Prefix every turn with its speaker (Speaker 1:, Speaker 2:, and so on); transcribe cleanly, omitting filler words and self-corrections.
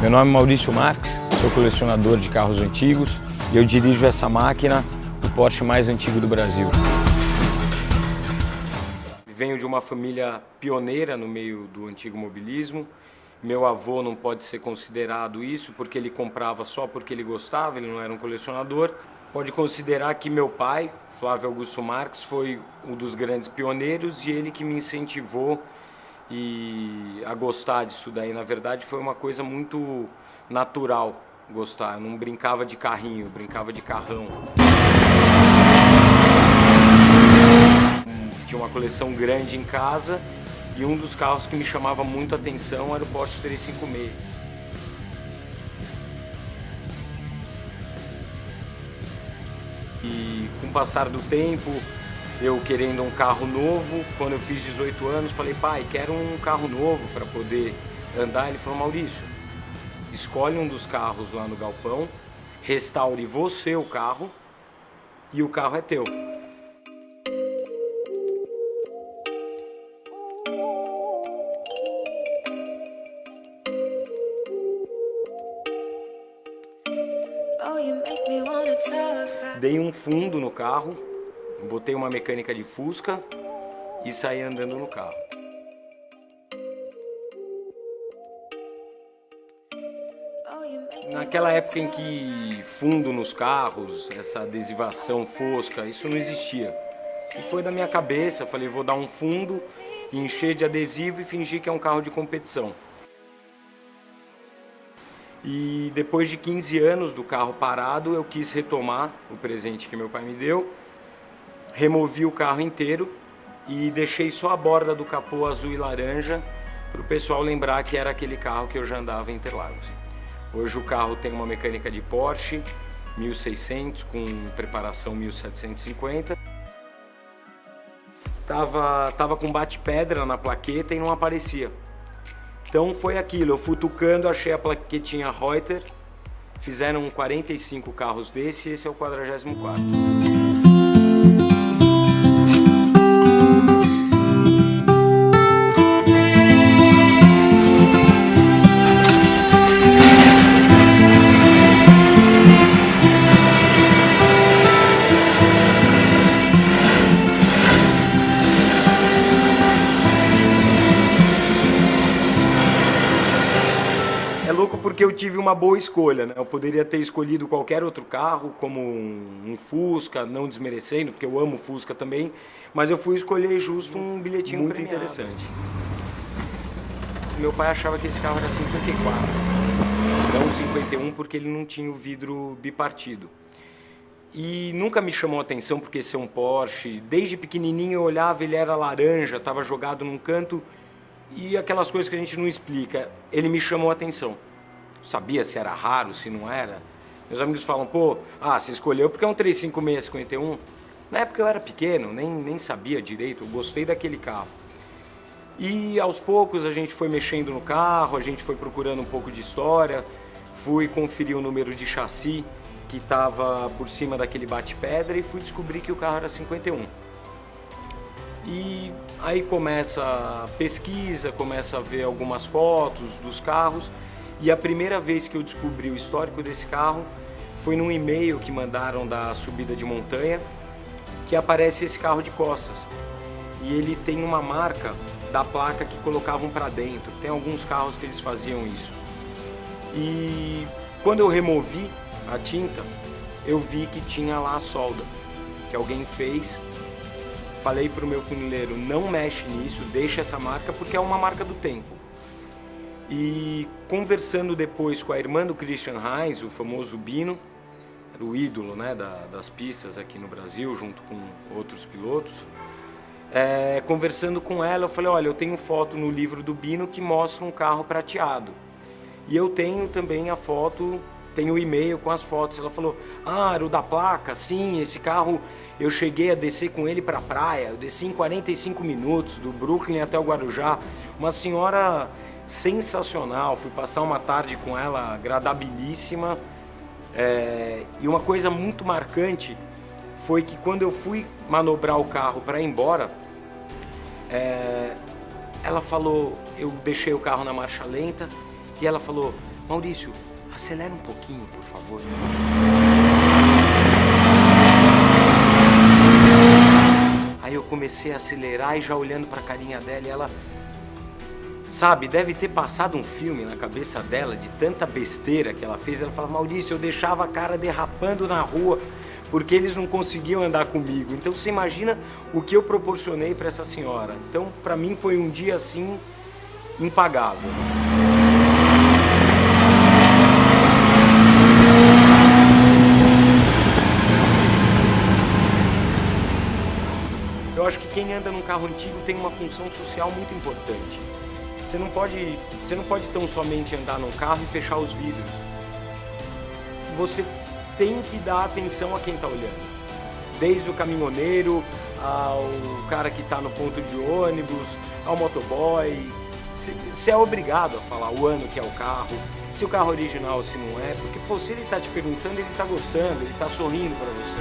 Speaker 1: Meu nome é Maurício Marques, sou colecionador de carros antigos e eu dirijo essa máquina, o Porsche mais antigo do Brasil. Venho de uma família pioneira no meio do antigo mobilismo. Meu avô não pode ser considerado isso porque ele comprava só porque ele gostava, ele não era um colecionador. Pode considerar que meu pai, Flávio Augusto Marques, foi um dos grandes pioneiros e ele que me incentivou a gostar disso daí. Na verdade, foi uma coisa muito natural gostar. Eu não brincava de carrinho, eu brincava de carrão. Tinha uma coleção grande em casa e um dos carros que me chamava muito a atenção era o Porsche 356. E com o passar do tempo, eu querendo um carro novo, quando eu fiz 18 anos, falei, pai, quero um carro novo para poder andar. Ele falou, Maurício, escolhe um dos carros lá no galpão, restaure você o carro e o carro é teu. Dei um fundo no carro, botei uma mecânica de Fusca e saí andando no carro. Naquela época em que fundo nos carros, essa adesivação fosca, isso não existia. E foi da minha cabeça, falei, vou dar um fundo, encher de adesivo e fingir que é um carro de competição. E depois de 15 anos do carro parado, eu quis retomar o presente que meu pai me deu, removi o carro inteiro e deixei só a borda do capô azul e laranja para o pessoal lembrar que era aquele carro que eu já andava em Interlagos. Hoje o carro tem uma mecânica de Porsche 1600 com preparação 1750. Tava com bate-pedra na plaqueta e não aparecia. Então foi aquilo, eu futucando, achei a plaquetinha Reuter, fizeram 45 carros desse e esse é o 44º. É louco porque eu tive uma boa escolha, né? Eu poderia ter escolhido qualquer outro carro, como um Fusca, não desmerecendo, porque eu amo Fusca também, mas eu fui escolher justo um bilhetinho muito interessante. Meu pai achava que esse carro era 54, não 51 porque ele não tinha o vidro bipartido. E nunca me chamou a atenção porque ser um Porsche, desde pequenininho eu olhava, ele era laranja, estava jogado num canto, e aquelas coisas que a gente não explica, ele me chamou a atenção. Sabia se era raro, se não era. Meus amigos falam, pô, você escolheu porque é um 356-51. Na época eu era pequeno, nem sabia direito, eu gostei daquele carro. E aos poucos a gente foi mexendo no carro, a gente foi procurando um pouco de história, fui conferir o número de chassi que estava por cima daquele bate-pedra e fui descobrir que o carro era 51. E aí começa a pesquisa, começa a ver algumas fotos dos carros e a primeira vez que eu descobri o histórico desse carro foi num e-mail que mandaram da subida de montanha que aparece esse carro de costas e ele tem uma marca da placa que colocavam para dentro, tem alguns carros que eles faziam isso. E quando eu removi a tinta, eu vi que tinha lá a solda que alguém fez. Falei para o meu funileiro, não mexe nisso, deixa essa marca, porque é uma marca do tempo. E conversando depois com a irmã do Christian Heinz, o famoso Bino, era o ídolo, né, das pistas aqui no Brasil, junto com outros pilotos. Conversando com ela, eu falei, olha, eu tenho foto no livro do Bino que mostra um carro prateado. E eu tenho também a foto... Tem o e-mail com as fotos. Ela falou, era o da placa? Sim, esse carro eu cheguei a descer com ele para a praia. Eu desci em 45 minutos, do Brooklyn até o Guarujá. Uma senhora sensacional, fui passar uma tarde com ela agradabilíssima. E uma coisa muito marcante foi que quando eu fui manobrar o carro para ir embora, ela falou, eu deixei o carro na marcha lenta e ela falou, Maurício, acelera um pouquinho, por favor. Aí eu comecei a acelerar e já olhando pra carinha dela, e ela, sabe, deve ter passado um filme na cabeça dela de tanta besteira que ela fez. Ela fala, Maurício, eu deixava a cara derrapando na rua porque eles não conseguiam andar comigo. Então você imagina o que eu proporcionei para essa senhora. Então, para mim foi um dia assim impagável. Eu acho que quem anda num carro antigo tem uma função social muito importante. Você não pode tão somente andar num carro e fechar os vidros. Você tem que dar atenção a quem está olhando. Desde o caminhoneiro, ao cara que está no ponto de ônibus, ao motoboy. Você é obrigado a falar o ano que é o carro, se o carro é original ou se não é, porque pô, se ele está te perguntando, ele está gostando, ele está sorrindo para você.